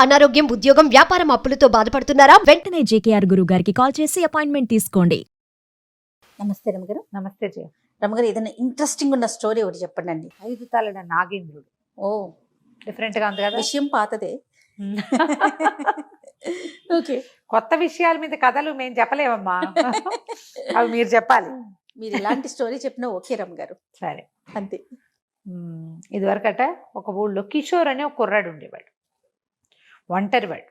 అనారోగ్యం, ఉద్యోగం, వ్యాపారం అప్పులతో బాధపడుతున్నారా? వెంటనే జేకేఆర్ గురువు గారికి కాల్ చేసి అపాయింట్మెంట్ తీసుకోండి. నమస్తే రమగారు. నమస్తే జయ. రమగారు, ఏదైనా ఇంట్రెస్టింగ్ ఉన్న స్టోరీ ఒకటి చెప్పండి అండి. 5 తలల నాగేంద్రుడు. ఓ, డిఫరెంట్ గా ఉంది కదా. విషయం పాతదే. ఓకే, కొత్త విషయాల మీద కథలు మేము చెప్పలేమమ్మా. అవి మీరు చెప్పాలి. మీరు ఎలాంటి స్టోరీ చెప్పినా ఓకే రమగారు. సరే, అంతే. ఇదివరకట ఒక ఊళ్ళో కిషోర్ అనే ఒక కుర్రాడు ఉండేవాడు. ఒంటరివాడు.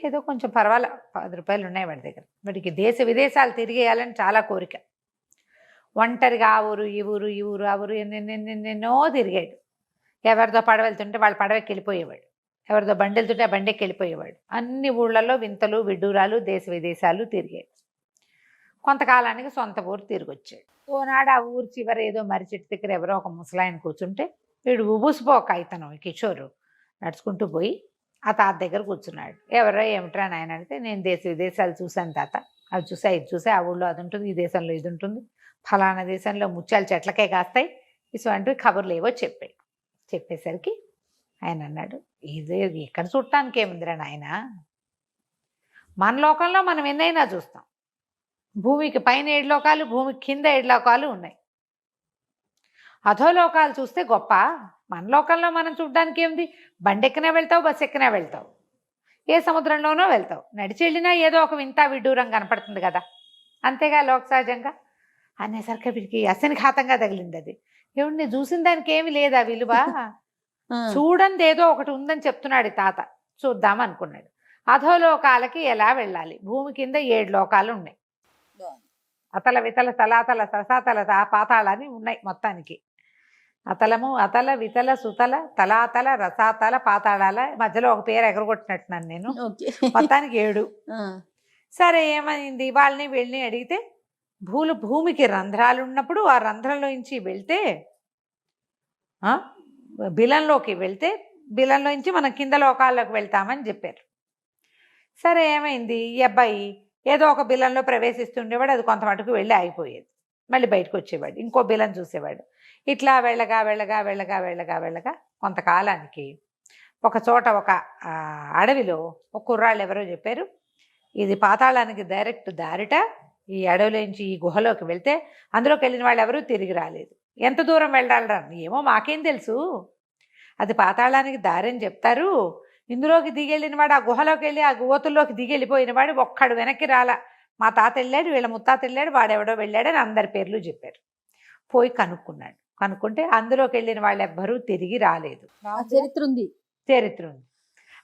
ఏదో కొంచెం పర్వాలే, 10 రూపాయలు ఉన్నాయి వాడి దగ్గర. వాడికి దేశ విదేశాలు తిరిగేయాలని చాలా కోరిక. ఒంటరిగా ఆ ఊరు ఈ ఊరు ఈ ఊరు ఆ ఊరు ఎన్నెన్నెన్నెన్నో తిరిగాడు. ఎవరితో పడవ వెళ్తుంటే వాళ్ళ పడవకి వెళ్ళిపోయేవాడు, ఎవరితో బండి వెళ్తుంటే ఆ బండికి వెళ్ళిపోయేవాడు. అన్ని ఊళ్ళల్లో వింతలు విడ్డూరాలు దేశ విదేశాలు తిరిగాడు. కొంతకాలానికి సొంత ఊరు తిరిగి వచ్చాడు. ఓనాడు ఆ ఊరు చివర ఏదో మర్రి చెట్టు దగ్గర ఎవరో ఒక ముసలాయన కూర్చుంటే వీడు ఉబుసిపోక ఇతను కిషోరు నడుచుకుంటూ పోయి ఆ తాత దగ్గర కూర్చున్నాడు. ఎవరో ఏమిట్రా నాయన అంటే, నేను దేశ విదేశాలు చూశాను తాత, అవి చూసా ఇది చూసా, ఆ ఊళ్ళో అది ఉంటుంది, ఈ దేశంలో ఇది ఉంటుంది, ఫలానా దేశంలో ముత్యాలు చెట్లకే కాస్తాయి, ఇటువంటి కబుర్లు ఏవో చెప్పాడు. చెప్పేసరికి ఆయన అన్నాడు, ఇది ఇక్కడ చూడటానికి ఏముందిరా నాయన, మన లోకంలో మనం ఎన్నైనా చూస్తాం. భూమికి పైన 7 లోకాలు, భూమికి కింద 7 లోకాలు ఉన్నాయి. అధోలోకాలు చూస్తే గొప్ప, మన లోకంలో మనం చూడడానికి ఏముంది, బండి ఎక్కినా వెళ్తావు, బస్సు ఎక్కినా వెళ్తావు, ఏ సముద్రంలోనో వెళ్తావు, నడిచి వెళ్ళినా ఏదో ఒక వింత విడ్డూరం కనపడుతుంది కదా, అంతేగా లోక సహజంగా అనేసరికి వీడికి అసనిఘాతంగా తగిలింది. అది ఏమిటి, చూసిన దానికి ఏమి లేదా విలువ, చూడండి ఏదో ఒకటి ఉందని చెప్తున్నాడు ఈ తాత, చూద్దాం అనుకున్నాడు. అధోలోకాలకి ఎలా వెళ్ళాలి, భూమి కింద 7 లోకాలు ఉన్నాయి. అతల వితల తలాతల ససాతల పాతాళని ఉన్నాయి మొత్తానికి. అతలము అతల వితల సుతల తలాతల రసాతల పాతాళాల మధ్యలో ఒక పేరు ఎగరగొట్టినట్టున్నాను నేను. మొత్తానికి 7. సరే, ఏమైంది, వాళ్ళని వెళ్ళి అడిగితే భూమికి రంధ్రాలు ఉన్నప్పుడు ఆ రంధ్రంలోంచి వెళ్తే బిలంలోకి వెళ్తే బిలంలోంచి మనం కింద లోకాల్లోకి వెళ్తామని చెప్పారు. సరే, ఏమైంది, ఈ అబ్బాయి ఏదో ఒక బిలంలో ప్రవేశిస్తుండేవాడు, అది కొంత మటుకు వెళ్ళి ఆగిపోయేది, మళ్ళీ బయటకు వచ్చేవాడు, ఇంకో బిలం చూసేవాడు. ఇట్లా వెళ్ళగా వెళ్ళగా వెళ్ళగా వెళ్ళగా వెళ్ళగా కొంతకాలానికి ఒక చోట ఒక అడవిలో ఒక కుర్రాళ్ళు ఎవరో చెప్పారు, ఇది పాతాళానికి డైరెక్ట్ దారిట, ఈ అడవిలోంచి ఈ గుహలోకి వెళ్తే అందులోకి వెళ్ళిన వాళ్ళు ఎవరూ తిరిగి రాలేదు, ఎంత దూరం వెళ్ళాలరా, ఏమో మాకేం తెలుసు, అది పాతాళానికి దారని చెప్తారు, ఇందులోకి దిగెళ్ళిన వాడు, ఆ గుహలోకి వెళ్ళి ఆ గోతుల్లోకి దిగెళ్ళిపోయిన వాడు ఒక్కడు వెనక్కి రాలా, మా తాత వెళ్ళాడు, వీళ్ళ ముత్తాత వెళ్ళాడు, వాడెవడో వెళ్ళాడని అందరి పేర్లు చెప్పారు. పోయి కనుక్కున్నాడు. కనుక్కుంటే అందులోకి వెళ్ళిన వాళ్ళు ఎవ్వరూ తిరిగి రాలేదు. చరిత్ర ఉంది.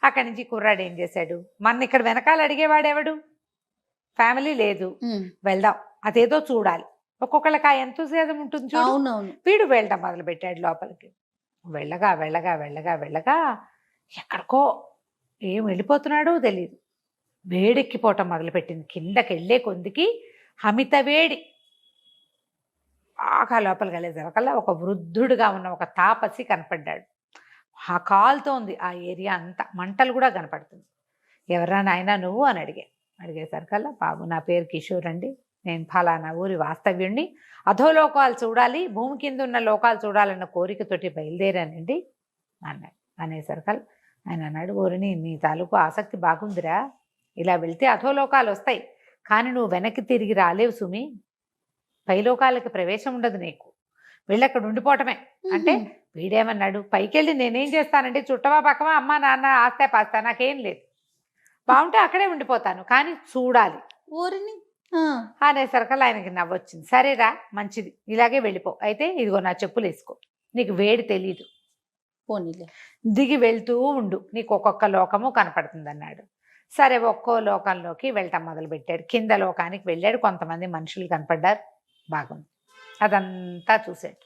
అక్కడి నుంచి కుర్రాడు ఏం చేశాడు, మన ఇక్కడ వెనకాల అడిగేవాడెవడు, ఫ్యామిలీ లేదు, వెళ్దాం, అదేదో చూడాలి, ఒక్కొక్కళ్ళకి ఆ ఎంతసేదం ఉంటుంది చూడు. వీడు వెళ్ళడం మొదలు పెట్టాడు లోపలికి. వెళ్ళగా వెళ్ళగా వెళ్ళగా వెళ్ళగా ఎక్కడికో ఏం వెళ్ళిపోతున్నాడో తెలియదు, వేడెక్కిపోవటం మొదలుపెట్టింది. కిందకి వెళ్ళే కొందికి అమిత వేడి. బాగా లోపలికి వెళ్ళేసరికల్లా ఒక వృద్ధుడుగా ఉన్న ఒక తాపసి కనపడ్డాడు. ఆ కాలుతోంది ఆ ఏరియా అంతా, మంటలు కూడా కనపడుతుంది. ఎవరా నాయనా నువ్వు అని అడిగేసరికల్లా, బాబు నా పేరు కిషోర్ అండి, నేను ఫలానా ఊరి వాస్తవ్యుణ్ణి, అధోలోకాలు చూడాలి, భూమి కింద ఉన్న లోకాలు చూడాలన్న కోరికతోటి బయలుదేరానండి అన్నాడు. అనేసరికల్లా ఆయన అన్నాడు, ఊరిని నీ తాలూకు ఆసక్తి బాగుందిరా, ఇలా వెళ్తే అధోలోకాలు వస్తాయి, కానీ నువ్వు వెనక్కి తిరిగి రాలేవు సుమి, పైలోకాలకి ప్రవేశం ఉండదు నీకు, వెళ్ళక్కడ ఉండిపోవటమే. అంటే వీడేమన్నాడు, పైకి వెళ్ళి నేనేం చేస్తానంటే చుట్టవా పక్కవా అమ్మ నాన్న ఆస్తే పాస్తా నాకేం లేదు, బాగుంటే అక్కడే ఉండిపోతాను, కానీ చూడాలి ఊరిని అనేసరికల్లా ఆయనకి నవ్వొచ్చింది. సరేరా మంచిది, ఇలాగే వెళ్ళిపో, అయితే ఇదిగో నా చెప్పులు వేసుకో, నీకు వేడి తెలీదు, దిగి వెళ్తూ ఉండు, నీకు ఒక్కొక్క లోకము కనపడుతుంది అన్నాడు. సరే, ఒక్కో లోకంలోకి వెళ్ళటం మొదలుపెట్టాడు. కింద లోకానికి వెళ్ళాడు, కొంతమంది మనుషులు కనపడ్డారు, బాగుంది, అదంతా చూశాడు.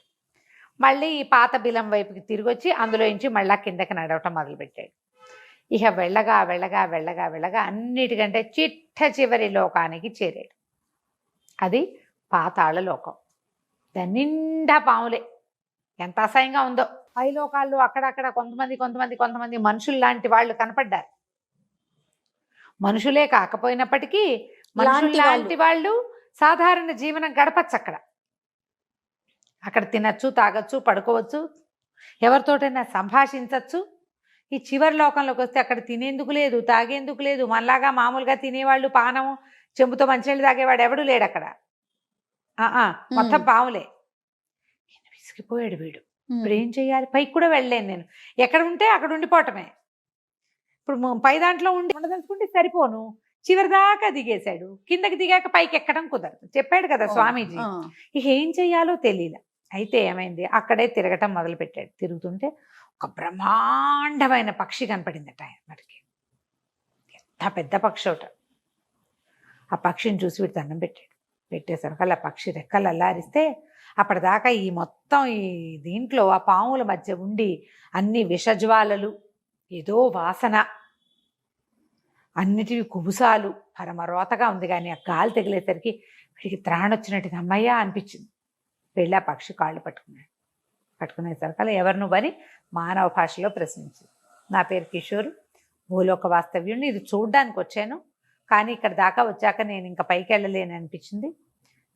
మళ్ళీ ఈ పాత బిలం వైపుకి తిరిగి వచ్చి అందులోంచి మళ్ళా కిందకి నడవటం మొదలుపెట్టాడు. ఇక వెళ్ళగా వెళ్ళగా వెళ్ళగా వెళ్ళగా అన్నిటికంటే చిట్ట చివరి లోకానికి చేరాడు. అది పాతాళ లోకం. దాని నిండా పాములే, ఎంత అసహ్యంగా ఉందో. 5 లోకాల్లో అక్కడక్కడ కొంతమంది మనుషులు లాంటి వాళ్ళు కనపడ్డారు. మనుషులే కాకపోయినప్పటికీ మనుషులు లాంటి వాళ్ళు సాధారణ జీవనం గడపచ్చు. అక్కడ తినచ్చు, తాగొచ్చు, పడుకోవచ్చు, ఎవరితోటైనా సంభాషించవచ్చు, ఈ చివరి లోకంలోకి వస్తే అక్కడ తినేందుకు లేదు, తాగేందుకు లేదు. మనలాగా మామూలుగా తినేవాళ్ళు పానం చెంబుతో మంచినీళ్ళు తాగేవాడు ఎవడు లేడు అక్కడ. మొత్తం పాములే. విసిగిపోయాడు వీడు. ఇప్పుడు ఏం చెయ్యాలి? పైకి కూడా వెళ్ళలేను నేను. ఎక్కడ ఉంటే అక్కడ ఉండిపోవటమే. ఇప్పుడు పై దాంట్లో ఉండదలుచుకుంటే సరిపోను. చివరి దాకా దిగేశాడు. కిందకి దిగాక పైకి ఎక్కడం కుదరదు. చెప్పాడు కదా స్వామీజీ. ఇక ఏం చెయ్యాలో తెలియలే. అయితే ఏమైంది, అక్కడే తిరగటం మొదలు పెట్టాడు. తిరుగుతుంటే ఒక బ్రహ్మాండమైన పక్షి కనపడిందట వాడికి. ఎంత పెద్ద పక్షి ఒకట. ఆ పక్షిని చూసి వీడు దండం పెట్టాడు. పెట్టేసరికి ఆ పక్షి రెక్కలు అల్లారిస్తే అప్పటిదాకా ఈ మొత్తం ఈ దీంట్లో ఆ పాముల మధ్య ఉండి అన్ని విషజ్వాలలు, ఏదో వాసన, అన్నిటివి కుబుసాలు, పరమరోతగా ఉంది. కానీ ఆ గాలి తగిలేసరికి వీడికి త్రాణొచ్చినట్టు అమ్మయ్య అనిపించింది. వెళ్ళి ఆ పక్షి కాళ్ళు పట్టుకునేసరికి ఎవరు నువ్వని మానవ భాషలో ప్రశ్నించింది. నా పేరు కిషోర్, భూలోక వాస్తవ్యుడిని. ఇది చూడ్డానికి వచ్చాను, కానీ ఇక్కడ దాకా వచ్చాక నేను ఇంకా పైకి వెళ్ళలేని అనిపించింది.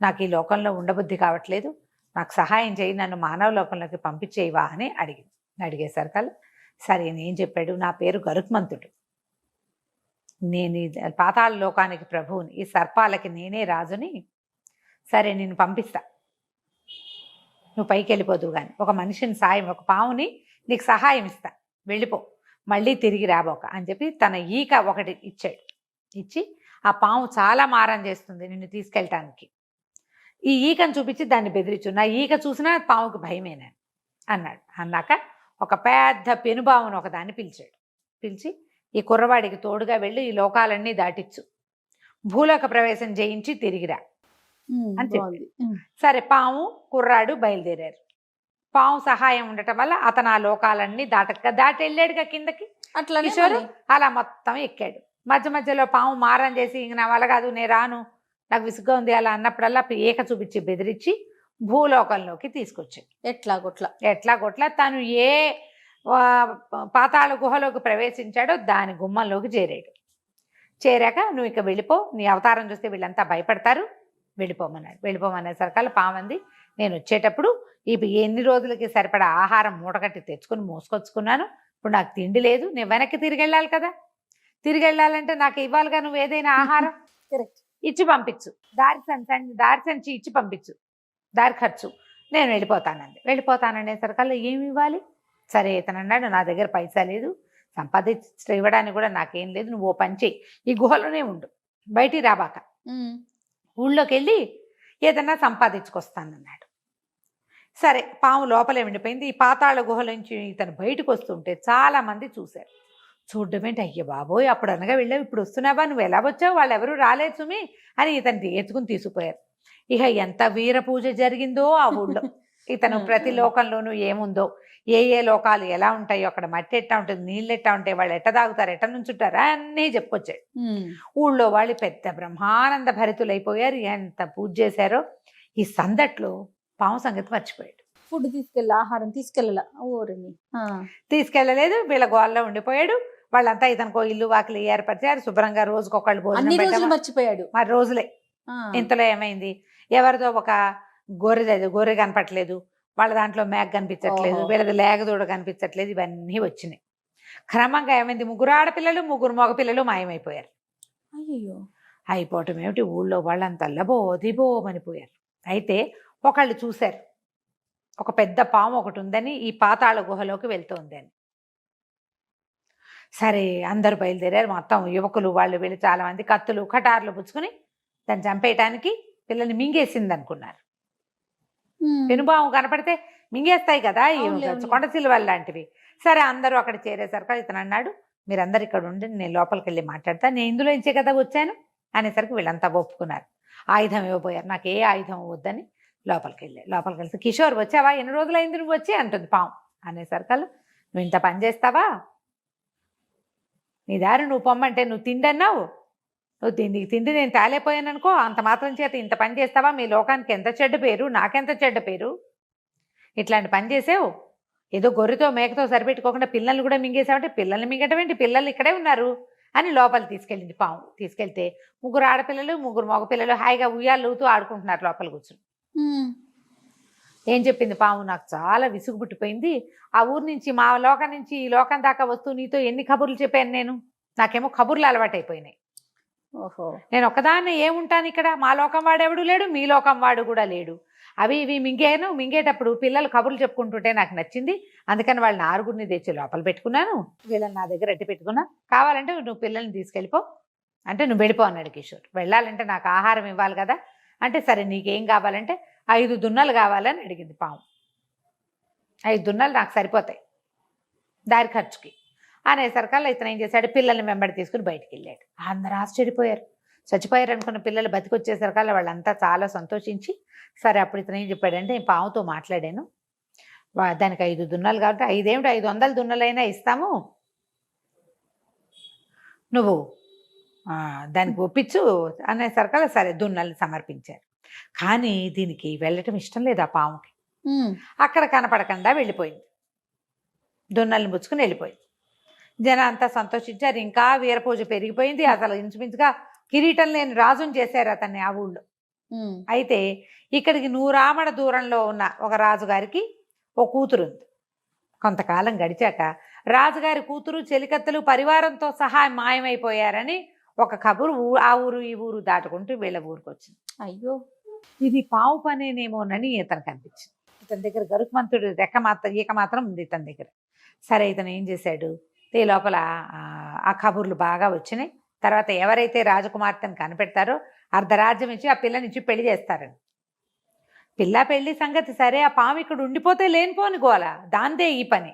నాకు ఈ లోకంలో ఉండబుద్ధి కావట్లేదు, నాకు సహాయం చేయి, నన్ను మానవ లోకంలోకి పంపించేయవా అని అడిగేసరికి సరే ఏం చెప్పాడు, నా పేరు గరుత్మంతుడు, నేను ఈ పాతాళ లోకానికి ప్రభువుని, ఈ సర్పాలకి నేనే రాజుని. సరే నేను పంపిస్తా, నువ్వు పైకి వెళ్ళిపోదువు కానీ ఒక మనిషిని సాయం, ఒక పావుని నీకు సహాయం ఇస్తా, వెళ్ళిపో, మళ్ళీ తిరిగి రాబోక అని చెప్పి తన ఈక ఒకటి ఇచ్చాడు. ఇచ్చి ఆ పాము చాలా మారం చేస్తుంది నిన్ను తీసుకెళ్ళటానికి, ఈ ఈకను చూపించి దాన్ని బెదిరించు, నా ఈక చూసినా పాముకి భయమేనా అన్నాడు. అన్నాక ఒక పెద్ద పెనుబావును ఒకదాన్ని పిలిచాడు. పిలిచి ఈ కుర్రవాడికి తోడుగా వెళ్ళి ఈ లోకాలన్నీ దాటిచ్చు, భూలోక ప్రవేశం చేయించి తిరిగిరా అని చెప్పి. సరే పాము కుర్రాడు బయలుదేరారు. పాము సహాయం ఉండటం వల్ల అతను ఆ లోకాలన్నీ దాటి వెళ్ళాడుగా కిందకి. అట్లా కిషోరు అలా మొత్తం ఎక్కాడు. మధ్య మధ్యలో పాము మారం చేసి ఇంక నా వల్ల కాదు, నేను రాను, నాకు విసుగ్గా ఉంది అలా అన్నప్పుడల్లా ఏక చూపించి బెదిరించి భూలోకంలోకి తీసుకొచ్చాడు. ఎట్లాగొట్లా తను ఏ పాతాళ గుహలోకి ప్రవేశించాడో దాని గుమ్మంలోకి చేరాడు. చేరాక నువ్వు ఇక వెళ్ళిపో, నీ అవతారం చూస్తే వీళ్ళంతా భయపడతారు, వెళ్ళిపోమన్నాడు. వెళ్ళిపోమనేసరికల్లా పామంది, నేను వచ్చేటప్పుడు ఎన్ని రోజులకి సరిపడా ఆహారం మూటగట్టి తెచ్చుకుని మోసుకొచ్చుకున్నాను, ఇప్పుడు నాకు తిండి లేదు, నేను వెనక్కి తిరిగి వెళ్ళాలి కదా, తిరిగి వెళ్ళాలంటే నాకు ఇవ్వాలిగా నువ్వు ఏదైనా ఆహారం ఇచ్చి పంపించు, దారి సంచి ఇచ్చి పంపించు, దారి ఖర్చు, నేను వెళ్ళిపోతాననేసరికల్లా ఏమి ఇవ్వాలి? సరే ఇతను అన్నాడు, నా దగ్గర పైసా లేదు, సంపాదించి ఇవ్వడానికి కూడా నాకేం లేదు, నువ్వు ఓ పని చెయ్యి, ఈ గుహలోనే ఉండు, బయటికి రాబాక, ఊళ్ళోకి వెళ్ళి ఏదన్నా సంపాదించుకొస్తానన్నాడు. సరే పాము లోపలే ఉండిపోయింది. ఈ పాతాళ గుహల నుంచి ఇతను బయటకు వస్తుంటే చాలా మంది చూశారు. చూడ్డమేంటి, అయ్య బాబోయ్ అప్పుడు అనగా వెళ్ళావు, ఇప్పుడు వస్తున్నావా, నువ్వు ఎలా వచ్చావు, వాళ్ళు ఎవరు రాలేదు సుమి అని ఇతను ఎత్తుకుని తీసుకుపోయారు. ఇక ఎంత వీర పూజ జరిగిందో ఆ ఊళ్ళో. ఇతను ప్రతి లోకంలోనూ ఏముందో, ఏ లోకాలు ఎలా ఉంటాయో, అక్కడ మట్టి ఎట్టా ఉంటుంది, నీళ్ళు ఎట్టా ఉంటాయి, వాళ్ళు ఎట్ట తాగుతారు, ఎట్ట నుంచుంటారు అన్నీ చెప్పుకొచ్చాడు. ఊళ్ళో వాళ్ళు పెద్ద బ్రహ్మానంద భరితులైపోయారు. ఎంత పూజ చేశారో. ఈ సందట్లో పాము సంగతి మర్చిపోయాడు. ఫుడ్ ఆహారం తీసుకెళ్ళలేదు, వీళ్ళ గోల్లో ఉండిపోయాడు. వాళ్ళంతా ఇతనికో ఇల్లు వాకిలి ఏర్పరిచారు, శుభ్రంగా రోజుకొకళ్ళు భోజనం మర్చిపోయాడు. మరి రోజులే. ఇంతలో ఏమైంది, ఎవరిదో ఒక గొర్రె కనపట్లేదు, వాళ్ళ దాంట్లో మేక కనిపించట్లేదు, వీళ్ళది లేగదూడ కనిపించట్లేదు, ఇవన్నీ వచ్చినాయి. క్రమంగా ఏమైంది, 3 ఆడపిల్లలు 3 మగపిల్లలు మాయమైపోయారు. అయ్యో, అయిపోవటం ఏమిటి, ఊళ్ళో వాళ్ళంతా లబోదిబోమనిపోయారు. అయితే ఒకళ్ళు చూశారు, ఒక పెద్ద పాము ఒకటి ఉందని, ఈ పాతాళ గుహలోకి వెళ్తోందని. సరే అందరూ బయలుదేరారు. మొత్తం యువకులు వాళ్ళు వీళ్ళు చాలా మంది కత్తులు కటార్లు పుచ్చుకుని దాన్ని చంపేయటానికి పిల్లల్ని మింగేసింది అనుకున్నారు. పెనుబాము కనపడితే మింగేస్తాయి కదా ఈ కొండ సిలువలు లాంటివి. సరే అందరూ అక్కడ చేరేసరికి ఇతను అన్నాడు, మీరందరు ఇక్కడ ఉండి నేను లోపలికి వెళ్ళి మాట్లాడతా, నేను ఇందులో ఇంచే కదా వచ్చాను అనేసరికి వీళ్ళంతా ఒప్పుకున్నారు. ఆయుధం ఇవ్వబోయారు. నాకు ఏ ఆయుధం వద్దని లోపలికి వెళ్తే కిషోర్ వచ్చావా, ఎన్ని రోజులైంది నువ్వు వచ్చి అంటుంది పాము. అనేసరికల్లా నువ్వు ఇంత పని చేస్తావా, నీ దారి నువ్వు పొమ్మంటే నువ్వు తిండన్నావు, నువ్వు తిండి నేను తాలేపోయాను అనుకో, అంత మాత్రం చేత ఇంత పని చేస్తావా, మీ లోకానికి ఎంత చెడ్డ పేరు, నాకెంత చెడ్డ పేరు, ఇట్లాంటి పని చేసావు, ఏదో గొర్రెతో మేకతో సరిపెట్టుకోకుండా పిల్లల్ని కూడా మింగేసావంటే, పిల్లల్ని మింగటం ఏంటి, పిల్లలు ఇక్కడే ఉన్నారు అని లోపల తీసుకెళ్ళింది పాము. తీసుకెళ్తే 3 ఆడపిల్లలు 3 మగపిల్లలు హాయిగా ఉయ్యాలు ఊతూ ఆడుకుంటున్నారు లోపల కూర్చుని. ఏం చెప్పింది పాము? నాకు చాలా విసుగు పుట్టిపోయింది. ఆ ఊరు నుంచి మా లోకం నుంచి ఈ లోకం దాకా వస్తూ నీతో ఎన్ని కబుర్లు చెప్పాను నేను. నాకేమో కబుర్లు అలవాటైపోయినాయి. ఓహో. నేను ఒక్కదాన్నే ఏముంటాను ఇక్కడ? మా లోకం వాడెవడు లేడు, మీ లోకం వాడు కూడా లేడు. అవి ఇవి మింగేటప్పుడు పిల్లలు కబుర్లు చెప్పుకుంటుంటే నాకు నచ్చింది. అందుకని వాళ్ళని 6గురిని తెచ్చి లోపల పెట్టుకున్నాను. వీళ్ళని నా దగ్గర అట్టి పెట్టుకున్నా. కావాలంటే నువ్వు పిల్లల్ని తీసుకెళ్ళిపో అంటే నువ్వు వెళ్ళిపో అన్నాడు కిషోర్. వెళ్ళాలంటే నాకు ఆహారం ఇవ్వాలి కదా అంటే, సరే నీకేం కావాలంటే 5 దున్నలు కావాలని అడిగింది పాము. 5 దున్నలు నాకు సరిపోతాయి దారి ఖర్చుకి అనేసరికల్లా ఇతను ఏం చేశాడు? పిల్లల్ని వెంబడి తీసుకుని బయటికి వెళ్ళాడు. అందరూ ఆశ్చర్యపోయారు. చచ్చిపోయారు అనుకున్న పిల్లలు బతికొచ్చేసరికల్లా వాళ్ళంతా చాలా సంతోషించి, సరే అప్పుడు ఇతను ఏం చెప్పాడంటే, నేను పాముతో మాట్లాడాను, దానికి 5 దున్నలు కాబట్టి 5 ఏమిటి 500 దున్నలైనా ఇస్తాము, నువ్వు దానికి ఒప్పించు అనేసరికల్లా సరే దున్నల్ని సమర్పించారు. కానీ దీనికి వెళ్ళటం ఇష్టం లేదు ఆ పాముకి. అక్కడ కనపడకుండా వెళ్ళిపోయింది. దున్నల్ని పుచ్చుకుని వెళ్ళిపోయింది. జనం అంతా సంతోషించారు. ఇంకా వీరపూజ పెరిగిపోయింది. అసలు ఇంచుమించుగా కిరీటం లేని రాజుని చేశారు అతన్ని ఆ ఊళ్ళో. అయితే ఇక్కడికి 100 ఆమడ దూరంలో ఉన్న ఒక రాజుగారికి ఓ కూతురు ఉంది. కొంతకాలం గడిచాక రాజుగారి కూతురు, చెలికత్తెలు పరివారంతో సహా మాయమైపోయారని ఒక కబురు ఆ ఊరు ఈ ఊరు దాటుకుంటూ వీళ్ళ ఊరికి వచ్చింది. అయ్యో, ఇది పావు పనేనేమోనని ఇతనికి అనిపించింది. ఇతని దగ్గర గరుత్మంతుడు ఈక మాత్రం ఉంది ఇతని దగ్గర. సరే ఇతను ఏం చేశాడు? ఈ లోపల ఆ కబుర్లు బాగా వచ్చినాయి. తర్వాత ఎవరైతే రాజకుమార్తెను కనిపెడతారో అర్ధరాజ్యం ఇచ్చి ఆ పిల్లనిచ్చి పెళ్లి చేస్తారని. పిల్ల పెళ్లి సంగతి సరే, ఆ పాము ఇక్కడ ఉండిపోతే లేనిపోని గోల, దాందే ఈ పని.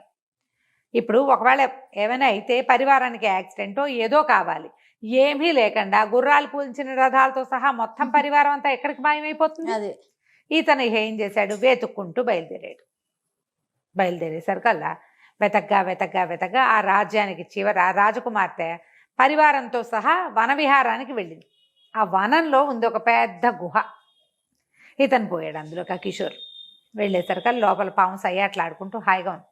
ఇప్పుడు ఒకవేళ ఏమైనా అయితే పరివారానికి యాక్సిడెంటో ఏదో కావాలి, ఏమీ లేకుండా గుర్రాలు పూల్చిన రథాలతో సహా మొత్తం పరివారం అంతా ఎక్కడికి మాయమైపోతుంది. అదే ఇతను ఏం చేశాడు? వెతుక్కుంటూ బయలుదేరేసరికల్లా వెతగ్గా ఆ రాజ్యానికి చివర రాజకుమార్తె పరివారంతో సహా వనవిహారానికి వెళ్ళింది. ఆ వనంలో ఉంది ఒక పెద్ద గుహ. ఇతను పోయాడు అందులోకి. ఆ కిషోర్ వెళ్ళేసరికల్లా లోపల పాము సయ్యాట్లాడుకుంటూ హాయిగా ఉంది.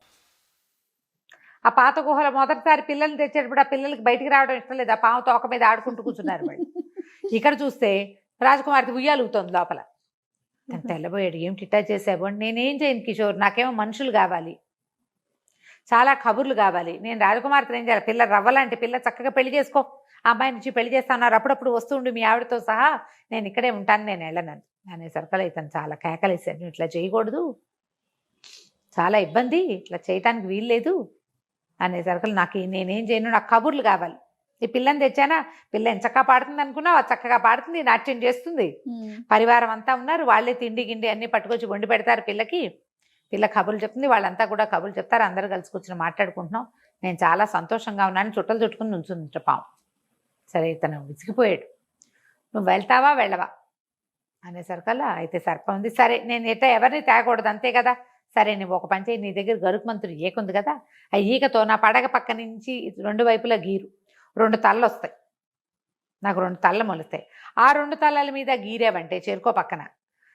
ఆ పాత గుహలో మొదటిసారి పిల్లల్ని తెచ్చేటప్పుడు ఆ పిల్లలకి బయటికి రావడం ఇష్టం లేదు. ఆ పాము తోక మీద ఆడుకుంటూ కూర్చున్నారు వాళ్ళు. ఇక్కడ చూస్తే రాజకుమార్తె ఉయ్యాలుగుతోంది లోపల. తను తెల్లబోయాడు. ఏమిటి ఇట్టా చేసావు అంటే, నేనేం చేయను కిషోర్, నాకేమో మనుషులు కావాలి, చాలా కబుర్లు కావాలి. నేను రాజకుమార్తెను ఏం చేయాలి? పిల్ల రవ్వలాంటి పిల్ల, చక్కగా పెళ్లి చేసుకో, ఆ అమ్మాయి నుంచి పెళ్లి చేస్తున్నారు, అప్పుడప్పుడు వస్తూ ఉండి మీ ఆవిడతో సహా, నేను ఇక్కడే ఉంటాను, నేను వెళ్ళను అనేసరికల్లా ఇతను చాలా కేకలేసాడు. ఇట్లా చేయకూడదు, చాలా ఇబ్బంది, ఇట్లా చేయటానికి వీల్లేదు అనేసరికల్లా నేనేం చేయను, నాకు కబుర్లు కావాలి. ఈ పిల్లని తెచ్చానా, పిల్ల ఎంత చక్కగా పాడుతుంది అనుకున్నావు, అది చక్కగా పాడుతుంది, నాట్యం చేస్తుంది, పరివారం అంతా ఉన్నారు, వాళ్ళే తిండి గిండి అన్నీ పట్టుకొచ్చి వండి పెడతారు పిల్లకి, పిల్ల కబుర్లు చెప్తుంది, వాళ్ళంతా కూడా కబుర్లు చెప్తారు, అందరూ కలిసి కూర్చొని మాట్లాడుకుంటున్నాం, నేను చాలా సంతోషంగా ఉన్నాను, చుట్టలు చుట్టుకుని నుంచుంది పాము. సరే ఇతను విసిగిపోయాడు. నువ్వు వెళ్తావా వెళ్ళవా అనేసరికల్లా అయితే సర్పం ఉంది, సరే నేను ఎట్లా ఎవరిని తేకూడదు అంతే కదా, సరే నువ్వు ఒక పని చేయి, నీ దగ్గర గరుత్మంతుడు ఈకుంది కదా, ఆ ఈకతో నా పడగ పక్క నుంచి 2 వైపులా గీరు, 2 తలలు వస్తాయి, నాకు 2 తలలు మొలుస్తాయి, ఆ 2 తలల మీద గీరేవంటే చేరుకో పక్కన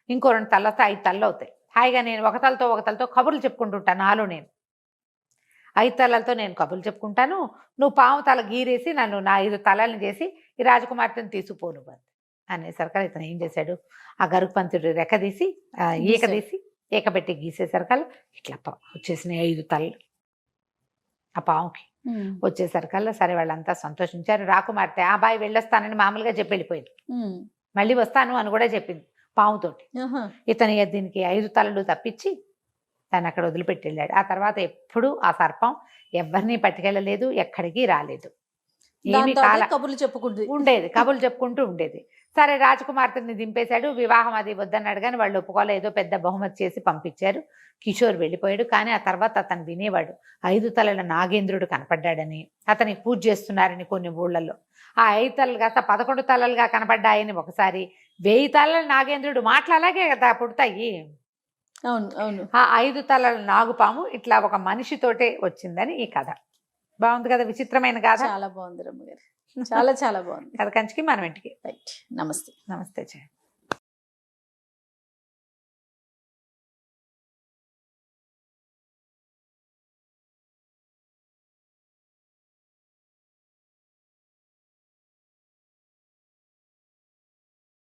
ఇంకో 2 తలలు వస్తాయి, 5 తలలు అవుతాయి. హాయిగా నేను ఒక తలతో కబుర్లు చెప్పుకుంటుంటాను, నాలో నేను 5 తలలతో నేను కబుర్లు చెప్పుకుంటాను, నువ్వు పాము తల గీరేసి నన్ను నా 5 తలలను చేసి ఈ రాజకుమార్తెను తీసుకుపోను అనేసరికల్లా ఇతను ఏం చేశాడు? ఆ గరుత్మంతుడు రెక్క తీసి ఈక తీసి ఏకబెట్టి గీసేసరికల్లా ఇట్లా వచ్చేసినాయి 5 తలలు ఆ పాముకి. వచ్చేసరికల్లా సరే వాళ్ళంతా సంతోషించారు. రాకుమార్తె ఆ బాయ్ వెళ్ళొస్తానని మామూలుగా చెప్పి వెళ్ళిపోయింది. మళ్ళీ వస్తాను అని కూడా చెప్పింది పాముతోటి. ఇతను దీనికి 5 తలలు తప్పించి తను అక్కడ వదిలిపెట్టి వెళ్ళాడు. ఆ తర్వాత ఎప్పుడు ఆ సర్పం ఎవరిని పట్టుకెళ్ళలేదు, ఎక్కడికి రాలేదు, ఏమి కబుర్లు చెప్పుకుంటూ ఉండేది. సరే రాజకుమార్తెని దింపేశాడు, వివాహం అది వద్దన్నాడు, కానీ వాళ్ళు ఒప్పుకోలేదు, ఏదో పెద్ద బహుమతి చేసి పంపించారు. కిషోర్ వెళ్ళిపోయాడు. కానీ ఆ తర్వాత అతను వినేవాడు 5 తలల నాగేంద్రుడు కనపడ్డాడని, అతనికి పూజ చేస్తున్నారని కొన్ని ఊళ్ళల్లో. ఆ 5 తలలు కాస్త 11 తలలుగా కనపడ్డాయని ఒకసారి, 1000 తలల నాగేంద్రుడు మాటలు అలాగే కదా పుడతాయి. అవును అవును. ఆ 5 తలల నాగుపాము ఇట్లా ఒక మనిషితోటే వచ్చిందని ఈ కథ. బాగుంది కదా, విచిత్రమైన కథ. చాలా బాగుంది రమ్మగారు, చాలా చాలా బాగుంది. కథ కంచికి మనం ఇంటికి. రైట్. నమస్తే. నమస్తే జయ.